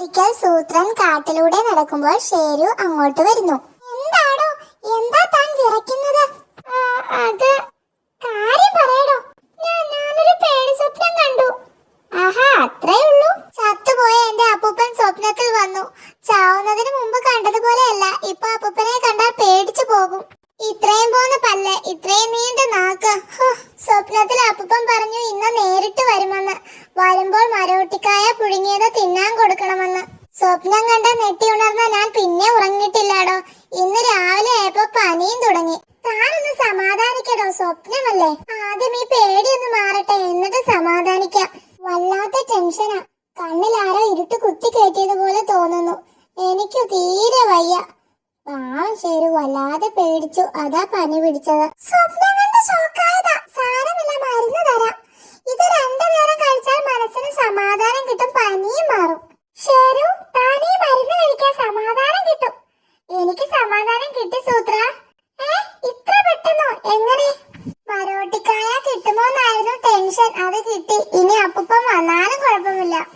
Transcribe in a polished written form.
ഒരിക്കൽ സൂത്രൻ കാട്ടിലൂടെ നടക്കുമ്പോൾ ഷേരു അങ്ങോട്ട് വരുന്നു. എന്താടോ, എന്താ താൻ വിറയ്ക്കുന്നത്? അത് കാര്യം പറയടോ. ഞാനൊരു പേടി സ്വപ്നം കണ്ടു. ആഹാ, അത്രേ ഉള്ളൂ? ചത്തുപോയ എന്റെ അപ്പൂപ്പൻ സ്വപ്നത്തിൽ വന്നു. ചാവുന്നതിന് മുമ്പ് കണ്ടതുപോലെയല്ല. ഇപ്പൊ അപ്പൂപ്പനെ കണ്ടാൽ പേടിച്ചു പോകും. ഇത്രയും പോന്ന പല്ല്, ഇത്രയും നീണ്ട നാക്ക്. സ്വപ്നത്തിൽ അപ്പൂപ്പൻ പറഞ്ഞു ഇന്ന് നേരിട്ട് വരുമെന്ന്. വരുമ്പോൾ മരോട്ടിക്കായ പുഴുങ്ങിയത് തിന്നാൻ കൊടുക്കണമെന്ന്. സ്വപ്നം കണ്ട നെട്ടി ഉണർന്ന ഞാൻ പിന്നെ ഉറങ്ങിയിട്ടില്ലാടോ. ഇന്ന് രാവിലെ ആയപ്പോ പനിയും തുടങ്ങി. താനൊന്ന് സമാധാനിക്കടോ, സ്വപ്നമല്ലേ. ആദ്യം ഈ പേടിയൊന്ന് മാറട്ടെ, എന്നിട്ട് സമാധാനിക്കാം. വല്ലാത്ത ടെൻഷനാ. കണ്ണിൽ ആരോ ഇരുട്ട് കുത്തി കയറ്റിയതുപോലെ തോന്നുന്നു. എനിക്ക് തീരെ വയ്യ. പാവം ശരി, വല്ലാതെ പേടിച്ചു. അതാ പനി പിടിച്ചത്. സ്വപ്നം കണ്ട് ഷോക്കായതാ. സാരമില്ല, മരുന്ന് തരാം. ഇത് 2 നേരം കഴിച്ചാൽ മനസ്സിന് സമാധാനം കിട്ടും, പനിയും മാറും. ശരു, താൻ ഈ മരുന്ന് കഴിക്കാൻ സമാധാനം കിട്ടും. എനിക്ക് സമാധാനം കിട്ടി സൂത്ര. ഇത്ര പെട്ടെന്നോ? എങ്ങനെ? മരോട്ടിക്കായ കിട്ടുമോന്നായിരുന്നു ടെൻഷൻ. അത് കിട്ടി. ഇനി അപ്പൂപ്പൻ വന്നാലും കുഴപ്പമില്ല.